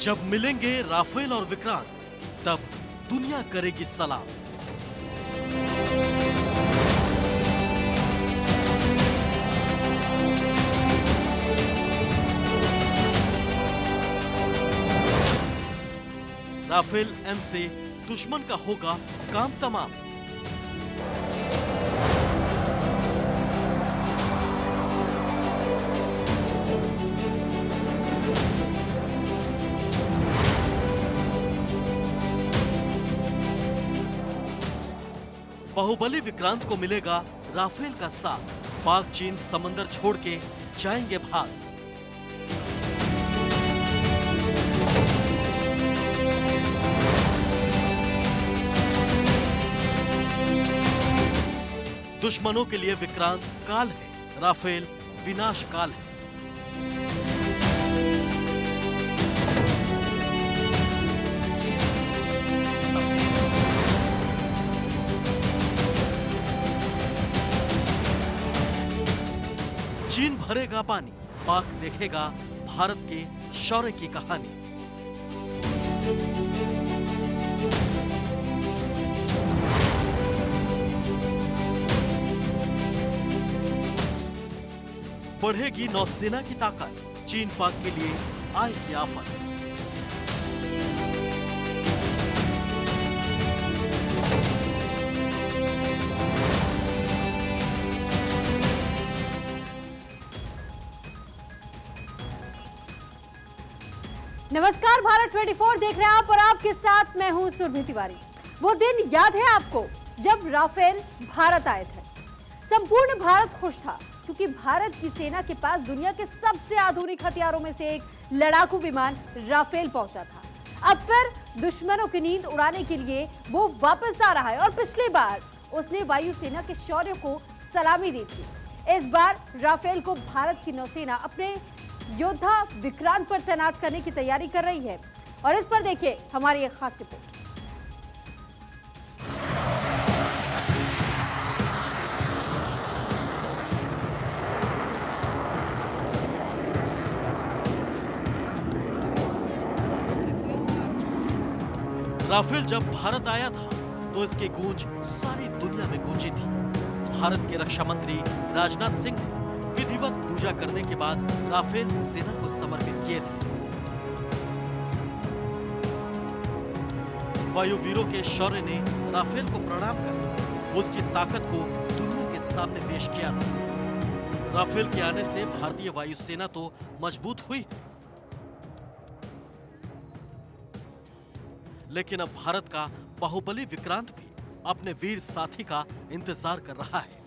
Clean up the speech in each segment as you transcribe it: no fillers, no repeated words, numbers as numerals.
जब मिलेंगे राफेल और विक्रांत, तब दुनिया करेगी सलाम। राफेल एम से दुश्मन का होगा काम तमाम। बाहुबली विक्रांत को मिलेगा राफेल का साथ। पाक चीन समंदर छोड़ के जाएंगे भाग। दुश्मनों के लिए विक्रांत काल है, राफेल विनाश काल है। चीन भरेगा पानी, पाक देखेगा भारत के शौर्य की कहानी। बढ़ेगी नौसेना की ताकत, चीन पाक के लिए आएगी आफत। नमस्कार, भारत 24 देख रहे हैं आप और आपके साथ मैं हूं सुरभि तिवारी। वो दिन याद है आपको जब राफेल भारत आए थे। संपूर्ण भारत खुश था क्योंकि भारत की सेना के पास दुनिया के सबसे आधुनिक हथियारों में से एक लड़ाकू विमान राफेल पहुंचा था। अब फिर दुश्मनों की नींद उड़ाने के लिए वो वापस आ रहा है और पिछली बार उसने वायुसेना के शौर्य को सलामी दी थी। इस बार राफेल को भारत की नौसेना अपने योद्धा विक्रांत पर तैनात करने की तैयारी कर रही है और इस पर देखिए हमारी एक खास रिपोर्ट। राफेल जब भारत आया था तो इसकी गूंज सारी दुनिया में गूंजी थी। भारत के रक्षा मंत्री राजनाथ सिंह ने विधिवत पूजा करने के बाद राफेल सेना को समर्पित किए थे। वायुवीरों के शौर्य ने राफेल को प्रणाम कर उसकी ताकत को दुनिया के सामने पेश किया था। राफेल के आने से भारतीय वायुसेना तो मजबूत हुई, लेकिन अब भारत का बाहुबली विक्रांत भी अपने वीर साथी का इंतजार कर रहा है।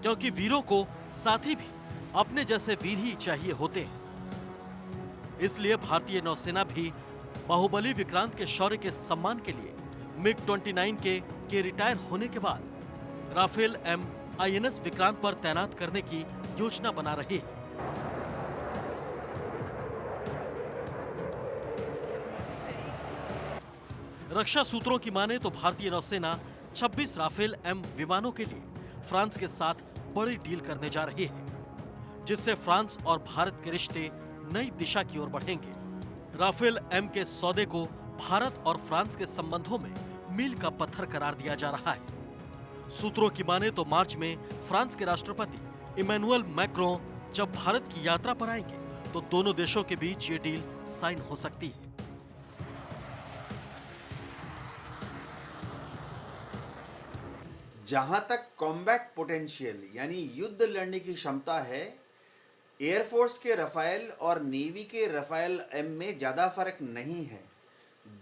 क्योंकि वीरों को साथी भी अपने जैसे वीर ही चाहिए होते हैं। इसलिए भारतीय नौसेना भी बाहुबली विक्रांत के शौर्य के सम्मान के लिए मिग-29 के रिटायर होने के बाद राफेल एम INS विक्रांत पर तैनात करने की योजना बना रही है। रक्षा सूत्रों की माने तो भारतीय नौसेना 26 राफेल एम विमानों के लिए फ्रांस के साथ बड़ी डील करने जा रही है, जिससे फ्रांस और भारत के रिश्ते नई दिशा की ओर बढ़ेंगे। राफेल एम के सौदे को भारत और फ्रांस के संबंधों में मील का पत्थर करार दिया जा रहा है। सूत्रों की माने तो मार्च में फ्रांस के राष्ट्रपति इमैनुअल मैक्रों जब भारत की यात्रा पर आएंगे तो दोनों देशों के बीच ये डील साइन हो सकती है। जहां तक कॉम्बैट पोटेंशियल यानी युद्ध लड़ने की क्षमता है, एयरफोर्स के रफाल और नेवी के रफाल एम में ज़्यादा फर्क नहीं है।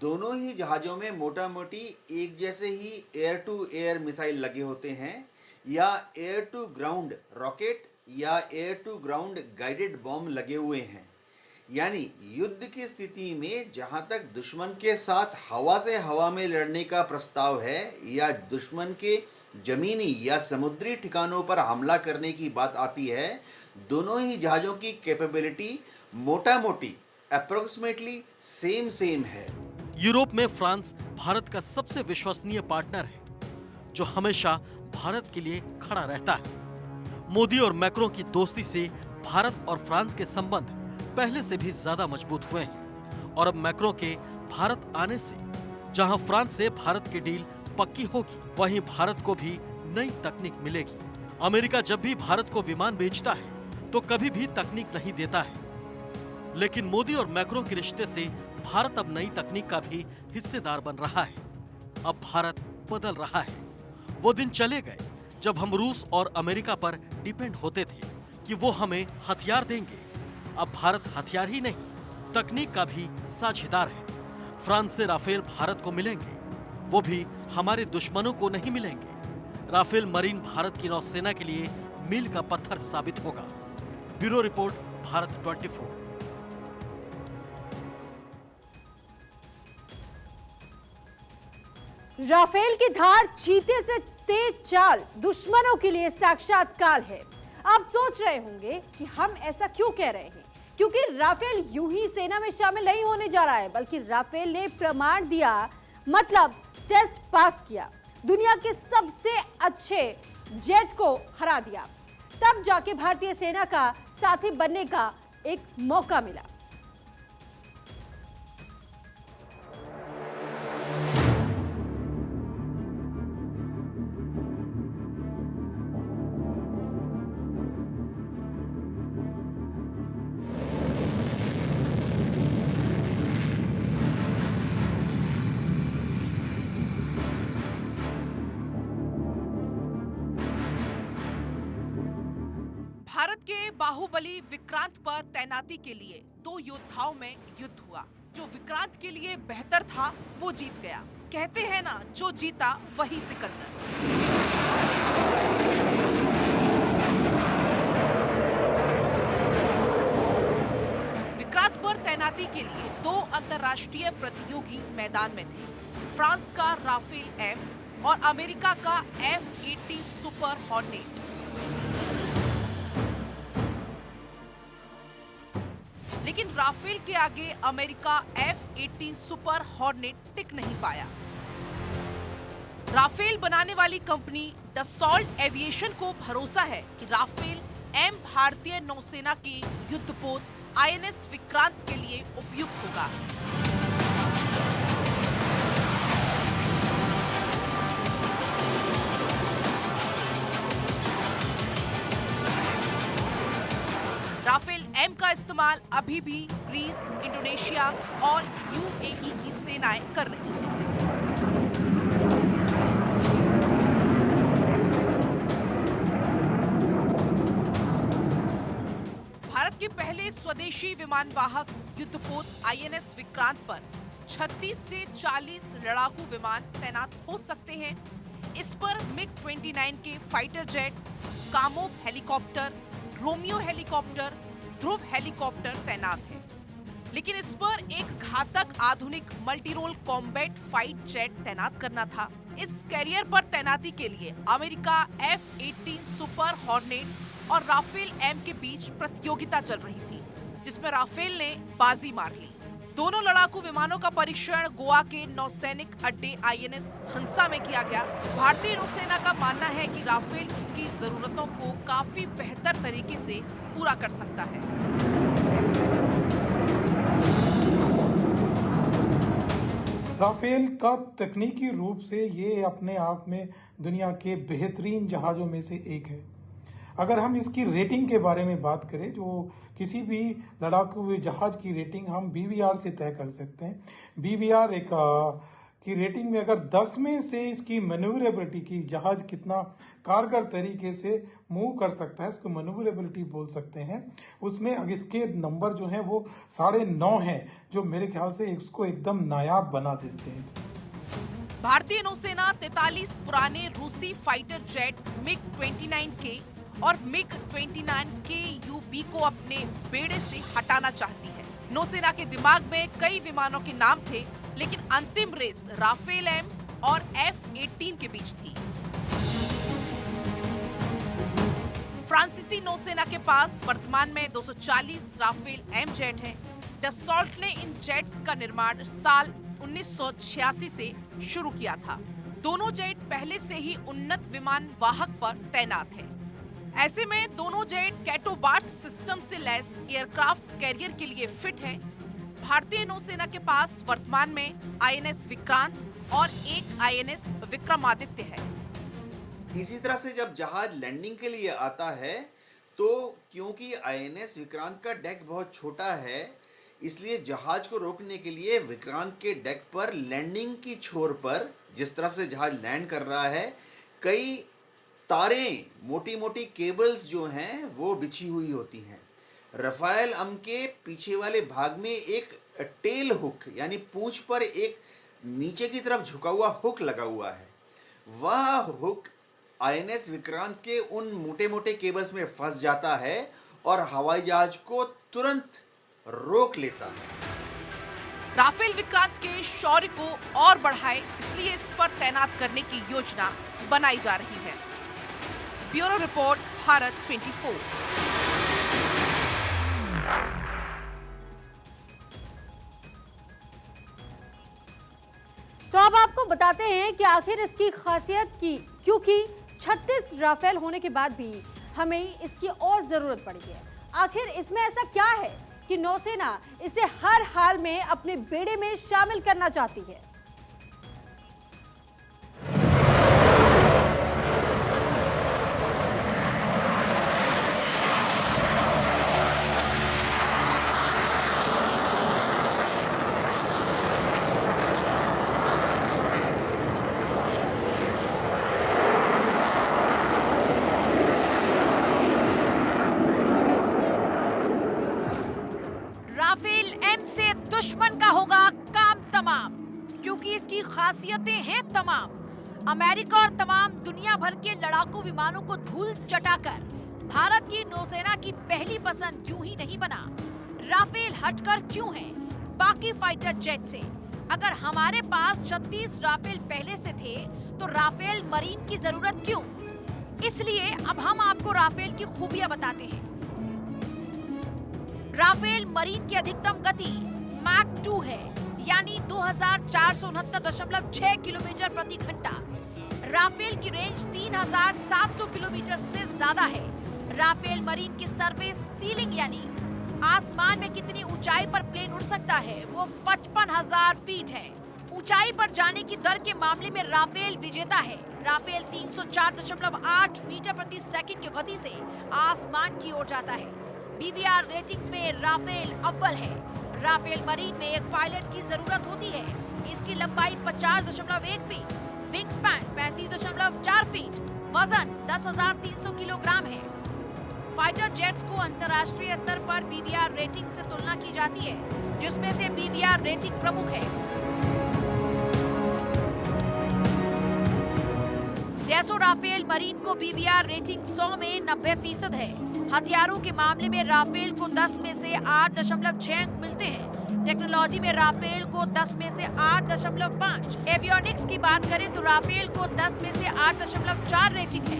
दोनों ही जहाज़ों में मोटा मोटी एक जैसे ही एयर टू एयर मिसाइल लगे होते हैं, या एयर टू ग्राउंड रॉकेट या air to ground guided bomb लगे हुए हैं। यानी युद्ध की स्थिति में जहां तक दुश्मन के साथ हवा से हवा में लड़ने का प्रस्ताव है या दुश्मन के जमीनी या समुद्री ठिकानों पर हमला करने की बात आती है, दोनों ही जहाज़ों की कैपेबिलिटी मोटा मोटी अप्रोक्सीमेटली सेम है। यूरोप में फ्रांस भारत का सबसे विश्वसनीय पार्टनर है, जो हमेशा भारत के लिए खड़ा रहता है। मोदी और मैक्रों की दोस्ती से भारत और फ्रांस के संबंध पहले से भी ज्यादा मजबूत हुए हैं और अब मैक्रों के भारत आने से जहां फ्रांस से भारत की डील पक्की होगी, वहीं भारत को भी नई तकनीक मिलेगी। अमेरिका जब भी भारत को विमान बेचता है तो कभी भी तकनीक नहीं देता है, लेकिन मोदी और मैक्रों के रिश्ते से भारत अब नई तकनीक का भी हिस्सेदार बन रहा है। अब भारत बदल रहा है। वो दिन चले गए जब हम रूस और अमेरिका पर डिपेंड होते थे कि वो हमें हथियार देंगे। अब भारत हथियार ही नहीं, तकनीक का भी साझेदार है। फ्रांस से राफेल भारत को मिलेंगे, वो भी हमारे दुश्मनों को नहीं मिलेंगे। राफेल मरीन भारत की नौसेना के लिए मील का पत्थर साबित होगा। Bureau report, Bharat 24। राफेल की धार चीते से तेज चाल दुश्मनों के लिए साक्षात काल है। आप सोच रहे होंगे कि हम ऐसा क्यों कह रहे हैं, क्योंकि राफेल यूं ही सेना में शामिल नहीं होने जा रहा है, बल्कि राफेल ने प्रमाण दिया, मतलब टेस्ट पास किया, दुनिया के सबसे अच्छे जेट को हरा दिया। तब जाके भारतीय सेना का साथी बनने का एक मौका मिला। भारत के बाहुबली विक्रांत पर तैनाती के लिए दो योद्धाओं में युद्ध हुआ। जो विक्रांत के लिए बेहतर था वो जीत गया। कहते हैं ना, जो जीता वही सिकंदर। विक्रांत पर तैनाती के लिए दो अंतर्राष्ट्रीय प्रतियोगी मैदान में थे। फ्रांस का राफेल एम और अमेरिका का F-18 सुपर हॉर्नेट। लेकिन राफेल के आगे अमेरिका F-18 सुपर हॉर्नेट टिक नहीं पाया। राफेल बनाने वाली कंपनी डसॉल्ट एविएशन को भरोसा है कि राफेल एम भारतीय नौसेना की युद्धपोत INS विक्रांत के लिए उपयुक्त होगा। राफेल एम का इस्तेमाल अभी भी ग्रीस, इंडोनेशिया और UAE की सेनाएं कर रही हैं। भारत के पहले स्वदेशी विमानवाहक युद्धपोत INS विक्रांत पर 36 से 40 लड़ाकू विमान तैनात हो सकते हैं। इस पर MiG-29 के fighter jet, Kamov helicopter, Romeo helicopter, Dhruv helicopter तैनात है। लेकिन इस पर एक घातक आधुनिक multi role combat fight jet तैनात करना था। इस कैरियर पर तैनाती के लिए अमेरिका F-18 सुपर हॉर्नेट और राफेल एम के बीच प्रतियोगिता चल रही थी, जिसमें राफेल ने बाजी मार ली। दोनों लड़ाकू विमानों का परीक्षण गोवा के नौसैनिक अड्डे INS हंसा में किया गया। भारतीय नौसेना का मानना है कि राफेल उसकी जरूरतों को काफी बेहतर तरीके से पूरा कर सकता है। राफेल का तकनीकी रूप से ये अपने आप में दुनिया के बेहतरीन जहाज़ों में से एक है। अगर हम इसकी रेटिंग के बारे में बात करें, जो किसी भी लड़ाकू जहाज की रेटिंग हम BVR से तय कर सकते हैं। BVR की रेटिंग में अगर 10 में से इसकी मैन्यूवरेबिलिटी की जहाज कितना कारगर तरीके से मूव कर सकता है, इसको मैन्यूवरेबिलिटी बोल सकते हैं, उसमें अब इसके नंबर जो हैं वो 9.5 हैं, जो मेरे ख्याल से इसको एकदम नायाब बना देते हैं। भारतीय नौसेना 43 पुराने रूसी फाइटर जेट MiG-29 के और MiG-29 KUB को अपने बेड़े से हटाना चाहती है। नौसेना के दिमाग में कई विमानों के नाम थे, लेकिन अंतिम रेस राफेल एम और F-18 के बीच थी। फ्रांसीसी नौसेना के पास वर्तमान में 240 राफेल एम जेट हैं। डसॉल्ट ने इन जेट्स का निर्माण साल 1986 से शुरू किया था। दोनों जेट पहले से ही उन्नत विमान वाहक पर तैनात हैं। ऐसे में दोनों जेट कैटोबार्ट सिस्टम से लैस एयरक्राफ्ट कैरियर के लिए फिट है। भारतीय नौसेना के पास वर्तमान में आईएनएस विक्रांत और एक आईएनएस विक्रमादित्य है। इसी तरह से जब जहाज लैंडिंग के लिए आता है तो क्योंकि आईएनएस विक्रांत का डेक बहुत छोटा है, इसलिए जहाज को रोकने के लिए विक्रांत के डेक पर लैंडिंग की छोर पर, जिस तरफ से जहाज लैंड कर रहा है, कई तारें, मोटी मोटी केबल्स जो हैं वो बिछी हुई होती हैं। रफाएल एम के पीछे वाले भाग में एक टेल हुक यानी पूंछ पर एक नीचे की तरफ झुका हुआ हुक लगा हुआ है। वह हुक आईएनएस विक्रांत के उन मोटे मोटे केबल्स में फंस जाता है और हवाई जहाज को तुरंत रोक लेता है। राफेल विक्रांत के शौर्य को और बढ़ाए, इसलिए इस पर तैनात करने की योजना बनाई जा रही है। Bureau report, Bharat 24। तो अब आपको बताते हैं कि आखिर इसकी खासियत की, क्योंकि 36 राफेल होने के बाद भी हमें इसकी और जरूरत पड़ी है। आखिर इसमें ऐसा क्या है कि नौसेना इसे हर हाल में अपने बेड़े में शामिल करना चाहती है। राफेल एम से दुश्मन का होगा काम तमाम, क्योंकि इसकी खासियतें हैं तमाम। अमेरिका और तमाम दुनिया भर के लड़ाकू विमानों को धूल चटाकर भारत की नौसेना की पहली पसंद क्यों ही नहीं बना। राफेल हटकर क्यों है बाकी फाइटर जेट से? अगर हमारे पास 36 राफेल पहले से थे तो राफेल मरीन की जरूरत क्यों? इसलिए अब हम आपको राफेल की खूबियां बताते हैं। राफेल मरीन की अधिकतम गति मैक 2 है, यानी 2469.6 किलोमीटर प्रति घंटा। राफेल की रेंज 3700 किलोमीटर से ज्यादा है। राफेल मरीन की सरफेस सीलिंग यानी आसमान में कितनी ऊंचाई पर प्लेन उड़ सकता है वो 55,000 फीट है। ऊंचाई पर जाने की दर के मामले में राफेल विजेता है। राफेल 304.8 मीटर प्रति सेकंड की गति से आसमान की ओर जाता है। बीवीआर रेटिंग्स में राफेल अव्वल है। राफेल मरीन में एक पायलट की जरूरत होती है। इसकी लंबाई 50.1 फीट, विंग स्पैन 35.4 फीट, वजन 10,300 किलोग्राम है। फाइटर जेट्स को अंतर्राष्ट्रीय स्तर पर बीवीआर रेटिंग से तुलना की जाती है, जिसमें से बीवीआर रेटिंग प्रमुख है। डेसो राफेल मरीन को बीवीआर रेटिंग 100 में 90% है। हथियारों के मामले में राफेल को 10 में से 8.6 अंक मिलते हैं। टेक्नोलॉजी में राफेल को 10 में से 8.5। एवियोनिक्स की बात करें तो राफेल को 10 में से 8.4 रेटिंग है।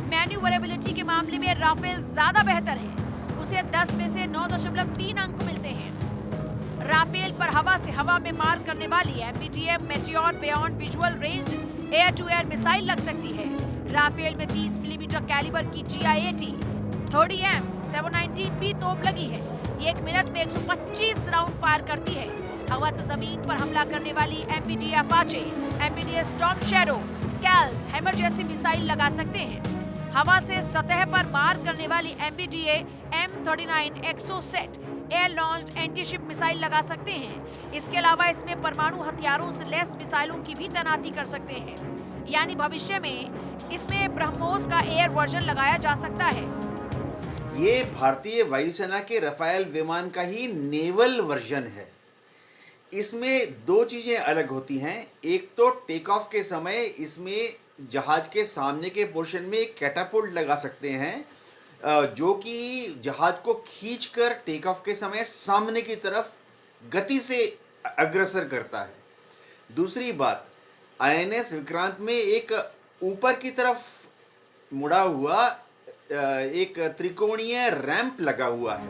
मैन्यूवरेबिलिटी के मामले में राफेल ज्यादा बेहतर है, उसे 10 में से 9.3 अंक मिलते हैं। राफेल पर हवा से हवा में मार करने वाली MBDA Meteor beyond visual range air to air missile लग सकती है। राफेल में 30 मिलीमीटर कैलिबर की GI-80 30M 719B तोप लगी है। 1 मिनट में 125 राउंड फायर करती है। हवा से जमीन पर हमला करने वाली MBD Apache, MBD storm shadow, scalp, hammer जैसी मिसाइल लगा सकते हैं। हवा से सतह पर मार करने वाली MBDA M39 Exocet air launched anti-ship missile लगा सकते हैं। इसके अलावा इसमें परमाणु हथियारों से लैस मिसाइलों की भी तैनाती कर सकते हैं, यानी भविष्य में इसमें ब्रह्मोस का एयर वर्जन लगाया जा सकता है। ये भारतीय वायुसेना के रफाएल विमान का ही नेवल वर्जन है। इसमें दो चीजें अलग होती हैं। एक तो टेक ऑफ के समय इसमें जहाज के सामने के पोर्शन में एक कैटापुल्ट लगा सकते हैं, जो कि जहाज को खींचकर टेक ऑफ के समय सामने की तरफ गति से अग्रसर करता है। दूसरी बात, आईएनएस विक्रांत में एक ऊपर की तरफ मुड़ा हुआ एक त्रिकोणीय रैंप लगा हुआ है।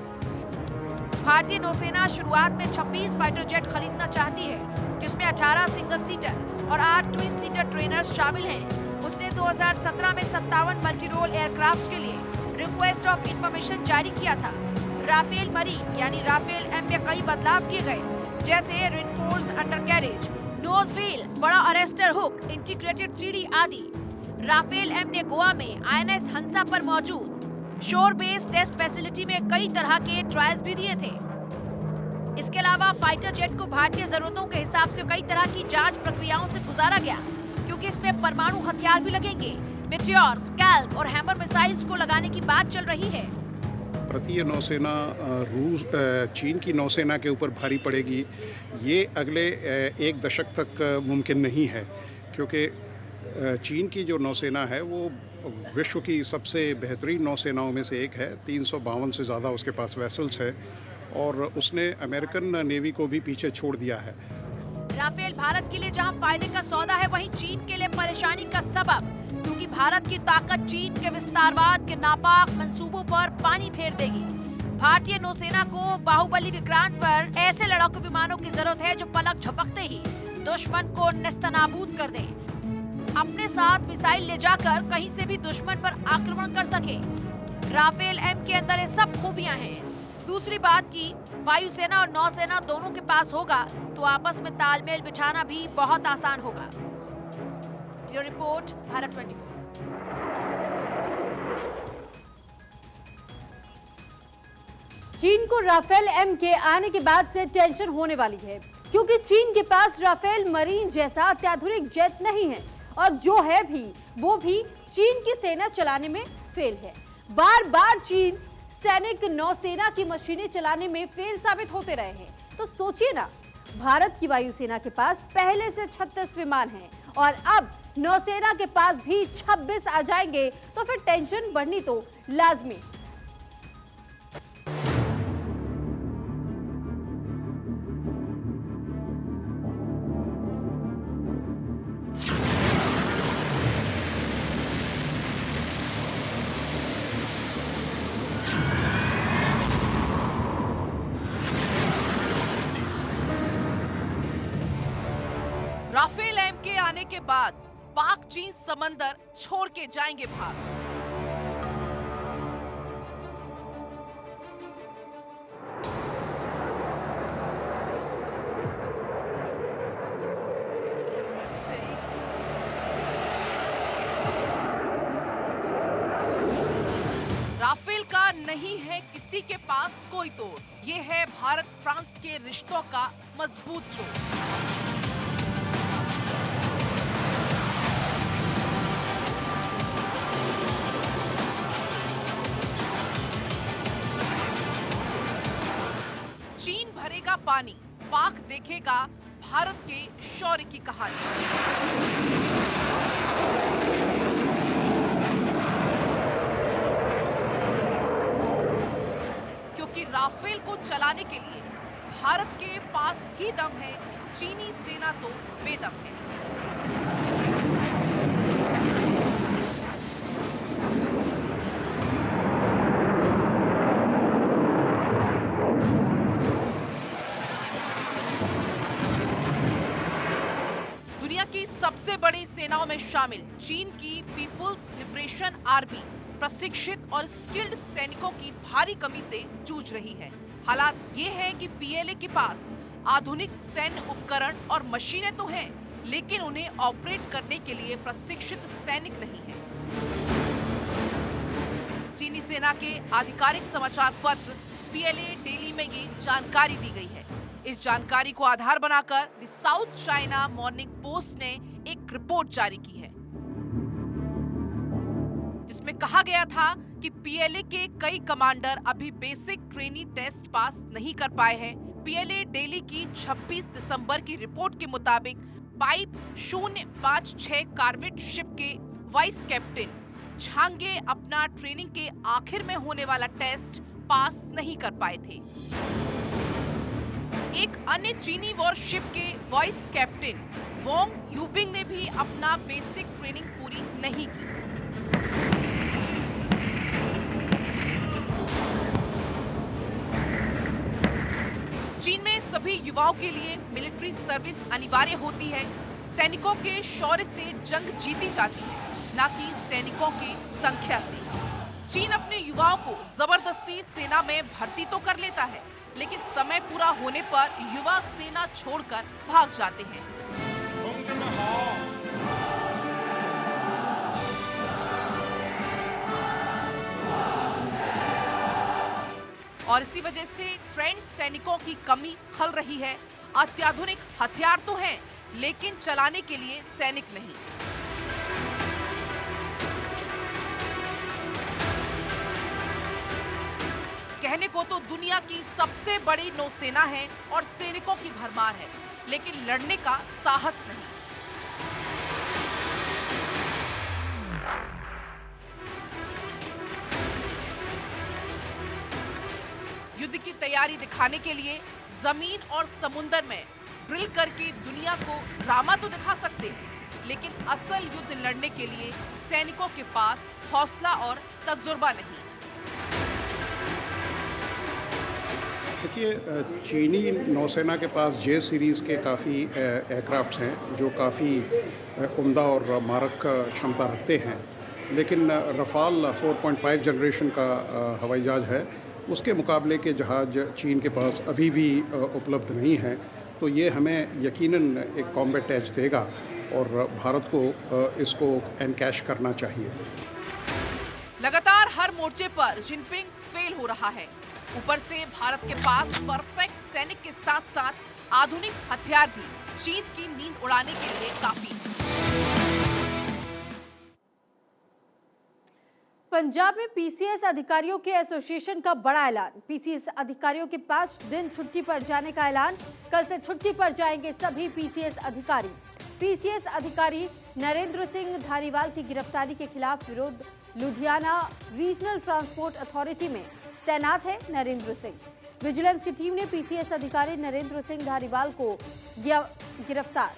भारतीय नौसेना शुरुआत में 26 फाइटर जेट खरीदना चाहती है, जिसमें 18 सिंगल सीटर और 8 ट्विन सीटर ट्रेनर्स शामिल हैं। उसने 2017 में 57 मल्टी रोल एयरक्राफ्ट के लिए रिक्वेस्ट ऑफ इंफॉर्मेशन जारी किया था। राफेल मरीन यानी राफेल एम में कई बदलाव किए गए, जैसे रिइंफोर्स्ड अंडरकैरेज, नोज व्हील, बड़ा अरेस्टर हुक, इंटीग्रेटेड सीढ़ी आदि। राफेल एम ने गोवा में आईएनएस हंसा पर मौजूद शोर बेस्ड टेस्ट फैसिलिटी में कई तरह के ट्रायल्स भी दिए थे। इसके अलावा फाइटर जेट को भारतीय जरूरतों के हिसाब से कई तरह की जांच प्रक्रियाओं से गुजारा गया, क्योंकि इसमें परमाणु हथियार भी लगेंगे। मेटियोर, स्कैल्प और हैमर मिसाइल्स को लगाने की बात चल रही है। भारतीय नौसेना चीन की नौसेना के ऊपर भारी पड़ेगी, ये अगले एक दशक तक मुमकिन नहीं है, क्योंकि चीन की जो नौसेना है वो विश्व की सबसे बेहतरीन नौसेनाओं में से एक है। 352 से ज़्यादा उसके पास वेसल्स है और उसने अमेरिकन नेवी को भी पीछे छोड़ दिया है। राफेल भारत के लिए जहां फायदे का सौदा है, वहीं चीन के लिए परेशानी का सबब, क्योंकि भारत की ताकत चीन के विस्तारवाद के नापाक मंसूबों पर पानी फेर देगी। भारतीय नौसेना को बाहुबली विक्रांत पर ऐसे लड़ाकू विमानों की जरूरत है जो पलक झपकते ही दुश्मन को नेस्तनाबूद कर दें, अपने साथ मिसाइल ले जाकर कहीं से भी दुश्मन पर आक्रमण कर सके। राफेल एम के अंदर ये सब खूबियां हैं। दूसरी बात की वायुसेना और नौसेना दोनों के पास होगा तो आपस में तालमेल बिठाना भी बहुत आसान होगा। Bureau report, Bharat 24। चीन को राफेल एम के आने के बाद से टेंशन होने वाली है, क्योंकि चीन के पास राफेल मरीन जैसा अत्याधुनिक जेट नहीं है, और जो है भी वो भी चीन की सेना चलाने में फेल है। बार बार चीन सैनिक नौसेना की मशीनें चलाने में फेल साबित होते रहे हैं। तो सोचिए ना, भारत की वायुसेना के पास पहले से 36 विमान हैं और अब नौसेना के पास भी 26 आ जाएंगे, तो फिर टेंशन बढ़नी तो लाजमी। राफेल एम के आने के बाद पाक चीन समंदर छोड़ के जाएंगे भाग। राफेल का नहीं है किसी के पास कोई तोड़, ये है भारत फ्रांस के रिश्तों का मजबूत जोड़। चीन भरेगा पानी, पाक देखेगा भारत के शौर्य की कहानी। क्योंकि राफेल को चलाने के लिए भारत के पास ही दम है, चीनी सेना तो बेदम है। की सबसे बड़ी सेनाओं में शामिल चीन की पीपुल्स लिबरेशन आर्मी प्रशिक्षित और स्किल्ड सैनिकों की भारी कमी से जूझ रही है। हालात ये है कि पीएलए के पास आधुनिक सैन्य उपकरण और मशीनें तो हैं, लेकिन उन्हें ऑपरेट करने के लिए प्रशिक्षित सैनिक नहीं है। चीनी सेना के आधिकारिक समाचार पत्र पीएलए डेली में ये जानकारी दी गई है। इस जानकारी को आधार बनाकर the south China morning post ने एक रिपोर्ट जारी की है, जिसमें कहा गया था कि पीएलए के कई कमांडर अभी बेसिक ट्रेनिंग टेस्ट पास नहीं कर पाए हैं। पीएलए डेली की 26 दिसंबर की रिपोर्ट के मुताबिक पाइप 056 कार्वेट शिप के वाइस कैप्टन झांगे अपना ट्रेनिंग के आखिर में होने वाला टेस्ट पास नहीं कर पाए थे। एक अन्य चीनी वॉरशिप के वाइस कैप्टन वोंग यूबिंग ने भी अपना बेसिक ट्रेनिंग पूरी नहीं की। चीन में सभी युवाओं के लिए मिलिट्री सर्विस अनिवार्य होती है। सैनिकों के शौर्य से जंग जीती जाती है, न कि सैनिकों की संख्या से। चीन अपने युवाओं को जबरदस्ती सेना में भर्ती तो कर लेता है, लेकिन समय पूरा होने पर युवा सेना छोड़कर भाग जाते हैं। और इसी वजह से ट्रेंड सैनिकों की कमी खल रही है। अत्याधुनिक हथियार तो हैं, लेकिन चलाने के लिए सैनिक नहीं। कहने को तो दुनिया की सबसे बड़ी नौसेना है और सैनिकों की भरमार है, लेकिन लड़ने का साहस नहीं। युद्ध की तैयारी दिखाने के लिए जमीन और समुंदर में ड्रिल करके दुनिया को ड्रामा तो दिखा सकते हैं, लेकिन असल युद्ध लड़ने के लिए सैनिकों के पास हौसला और तजुर्बा नहीं। देखिए, चीनी नौसेना के पास जे सीरीज़ के काफ़ी एयरक्राफ्ट हैं जो काफ़ी उम्दा और मारक क्षमता रखते हैं, लेकिन रफाल 4.5 जनरेशन का हवाई जहाज़ है, उसके मुकाबले के जहाज़ चीन के पास अभी भी उपलब्ध नहीं हैं। तो ये हमें यकीनन एक कॉम्बैट एज देगा और भारत को इसको एनकैश करना चाहिए। लगातार हर मोर्चे पर जिनपिंग फेल हो रहा है। ऊपर से भारत के पास परफेक्ट सैनिक के साथ साथ आधुनिक हथियार भी चीन की नींद उड़ाने के लिए काफी है। पंजाब में पीसीएस अधिकारियों के एसोसिएशन का बड़ा ऐलान। पीसीएस अधिकारियों के 5 दिन छुट्टी पर जाने का ऐलान। कल से छुट्टी पर जाएंगे सभी पीसीएस अधिकारी। पीसीएस अधिकारी नरेंद्र सिंह धारीवाल की गिरफ्तारी के खिलाफ विरोध लुधियाना रीजनल ट्रांसपोर्ट अथॉरिटी में तैनात है नरेंद्र सिंह। विजिलेंस की टीम ने पीसीएस अधिकारी नरेंद्र सिंह धारीवाल को गिरफ्तार।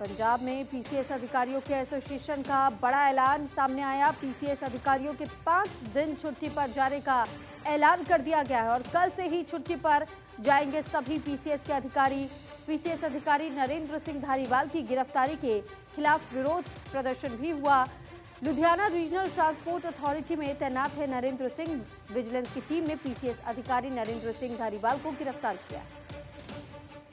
पंजाब में पीसीएस अधिकारियों के एसोसिएशन का बड़ा ऐलान सामने आया। पीसीएस अधिकारियों के 5 दिन छुट्टी पर जाने का ऐलान कर दिया गया है और कल से ही छुट्टी पर जाएंगे सभी पीसीएस के अधिकारी। पीसीएस अधिकारी नरेंद्र सिंह धारीवाल की गिरफ्तारी के खिलाफ विरोध प्रदर्शन भी हुआ। लुधियाना रीजनल ट्रांसपोर्ट अथॉरिटी में तैनात है नरेंद्र सिंह। विजिलेंस की टीम ने पीसीएस अधिकारी नरेंद्र सिंह धारीवाल को गिरफ्तार किया।